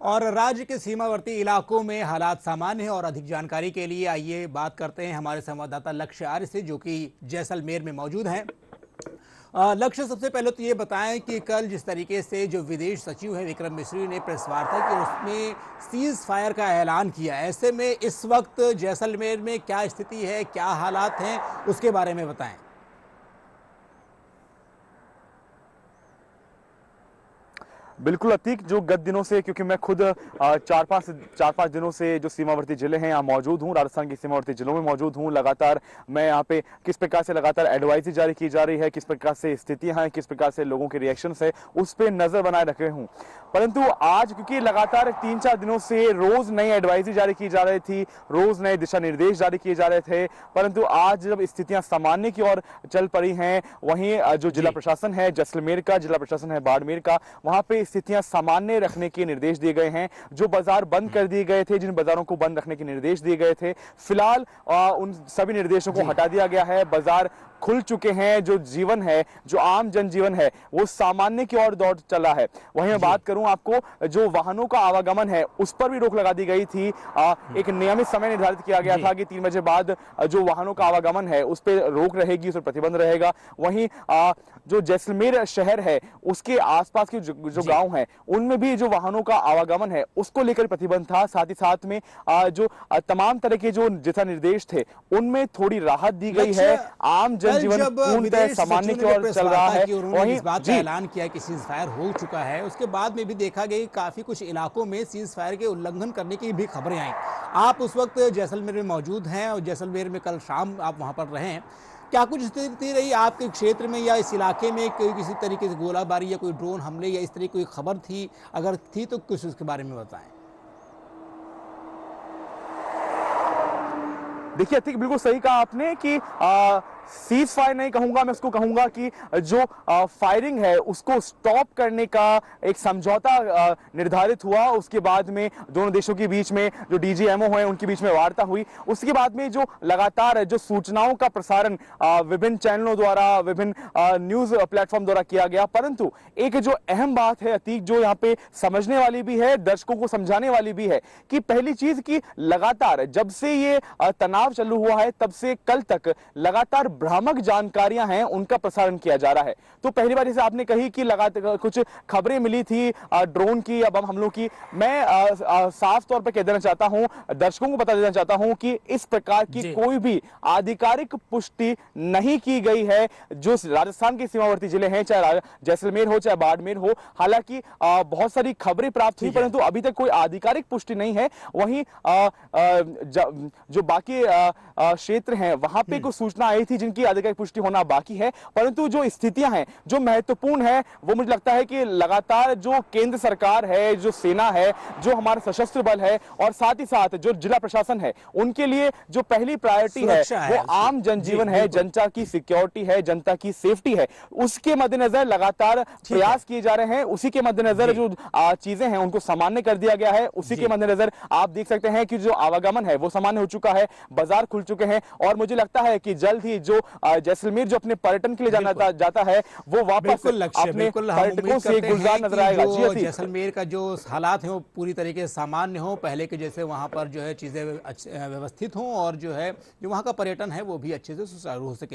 और राज्य के सीमावर्ती इलाकों में हालात सामान्य हैं और अधिक जानकारी के लिए आइए बात करते हैं हमारे संवाददाता लक्ष्य आर्य से, जो कि जैसलमेर में मौजूद हैं। लक्ष्य, सबसे पहले तो ये बताएं कि कल जिस तरीके से जो विदेश सचिव हैं विक्रम मिस्री ने प्रेस वार्ता की, उसमें सीज फायर का ऐलान किया। ऐसे में इस वक्त जैसलमेर में क्या स्थिति है, क्या हालात हैं, उसके बारे में बताएं। बिल्कुल अतीक, जो गत दिनों से, क्योंकि मैं खुद चार पांच दिनों से जो सीमावर्ती जिले हैं यहाँ मौजूद हूँ, राजस्थान के सीमावर्ती जिलों में मौजूद हूँ। लगातार मैं यहाँ पे किस प्रकार से लगातार एडवाइजरी जारी की जा रही है, किस प्रकार से स्थितियां हैं, किस प्रकार से लोगों के रिएक्शंस है, उस पर नजर बनाए रखे हूँ। परंतु आज क्योंकि लगातार 3-4 दिनों से रोज नई एडवाइजरी जारी की जा रही थी, रोज नए दिशा निर्देश जारी किए जा रहे थे, परंतु आज जब स्थितियां सामान्य की ओर चल पड़ी हैं, वहीं जो जिला प्रशासन है जैसलमेर का, जिला प्रशासन है बाड़मेर का, वहां पे स्थितियां सामान्य रखने के निर्देश दिए गए हैं। जो बाजार बंद कर दिए गए थे, जिन बाजारों को बंद रखने के निर्देश दिए गए थे, फिलहाल उन सभी निर्देशों को हटा दिया गया है। बाजार खुल चुके हैं। जो जीवन है, जो आम जनजीवन है, वो सामान्य की ओर दौड़ चला है। वहीं मैं बात करूं आपको, जो वाहनों का आवागमन है उस पर भी रोक लगा दी गई थी। एक नियमित समय निर्धारित किया गया था कि 3 बजे बाद जो वाहनों का आवागमन है उस पर रोक रहेगी, उस पर प्रतिबंध रहेगा। वहीं जो जैसलमेर शहर है उसके आसपास के जो गांव हैं उनमें भी जो वाहनों का आवागमन है उसको लेकर प्रतिबंध था। साथ ही साथ में जो तमाम तरह के जो दिशा निर्देश थे उनमें थोड़ी राहत दी गई है। आम जनजीवन पूर्णतः सामान्य की ओर चल रहा है। वहीं इस बात का ऐलान किया कि सीज फायर हो चुका है, उसके बाद में भी देखा गया काफी कुछ इलाकों में सीज फायर के उल्लंघन करने की भी खबरें आई। आप उस वक्त जैसलमेर में मौजूद हैं और जैसलमेर में कल शाम आप वहां पर रहे। क्या कुछ स्थिति रही आपके क्षेत्र में या इस इलाके में, कोई किसी तरीके से गोलाबारी या कोई ड्रोन हमले या इस तरह की कोई खबर थी? अगर थी तो कुछ उसके बारे में बताएं। देखिए अतिक, बिल्कुल सही कहा आपने कि सीज फायर नहीं कहूंगा, मैं उसको कहूंगा कि जो फायरिंग है उसको स्टॉप करने का एक समझौता निर्धारित हुआ। उसके बाद में दोनों देशों के बीच में जो डीजीएमओ है उनके बीच में वार्ता हुई। उसके बाद में जो लगातार जो सूचनाओं का प्रसारण विभिन्न चैनलों द्वारा, विभिन्न न्यूज प्लेटफॉर्म द्वारा किया गया। परंतु एक जो अहम बात है अतीक, जो यहाँ पे समझने वाली भी है, दर्शकों को समझाने वाली भी है, कि पहली चीज की लगातार जब से ये तनाव चालू हुआ है तब से कल तक लगातार भ्रामक जानकारियां हैं उनका प्रसारण किया जा रहा है। तो पहली बार जैसे आपने कही कि लगातार कुछ खबरें मिली थी ड्रोन की या बम हमलों की, मैं साफ तौर पर कह देना चाहता हूं, दर्शकों को बता देना चाहता हूं कि इस प्रकार की कोई भी आधिकारिक पुष्टि नहीं की गई है। जो राजस्थान के सीमावर्ती जिले हैं, चाहे जैसलमेर हो चाहे बाड़मेर हो, हालांकि बहुत सारी खबरें प्राप्त हुई परंतु अभी तक कोई आधिकारिक पुष्टि नहीं है। वहीं जो बाकी क्षेत्र हैं वहां पे कुछ सूचना आई थी जिनकी आधिकारिक पुष्टि होना बाकी है। परंतु जो स्थितियां हैं जो महत्वपूर्ण है, वो मुझे लगता है कि लगातार जो केंद्र सरकार है, जो सेना है, जो हमारा सशस्त्र बल है और साथ ही साथ जो जिला प्रशासन है, उनके लिए जो पहली प्रायोरिटी है वो आम जनजीवन है, जनता की सिक्योरिटी है, जनता की सेफ्टी है। उसके मद्देनजर लगातार प्रयास किए जा रहे हैं। उसी के मद्देनजर जो चीजें हैं उनको सामान्य कर दिया गया है। उसी के मद्देनजर आप देख सकते हैं कि जो आवागमन है वो सामान्य हो चुका है, बाजार खुल चुके हैं और मुझे लगता है कि जल्द ही जो जैसलमेर जो अपने पर्यटन के लिए जाता है वो वापस अपने पर्यटकों से गुलजार नजर आएगा। जी, जैसलमेर का जो हालात है वो पूरी तरीके से सामान्य हो, पहले के जैसे वहां पर जो है चीजें व्यवस्थित हों और जो है जो वहां का पर्यटन है वो भी अच्छे से सुचारू हो सके।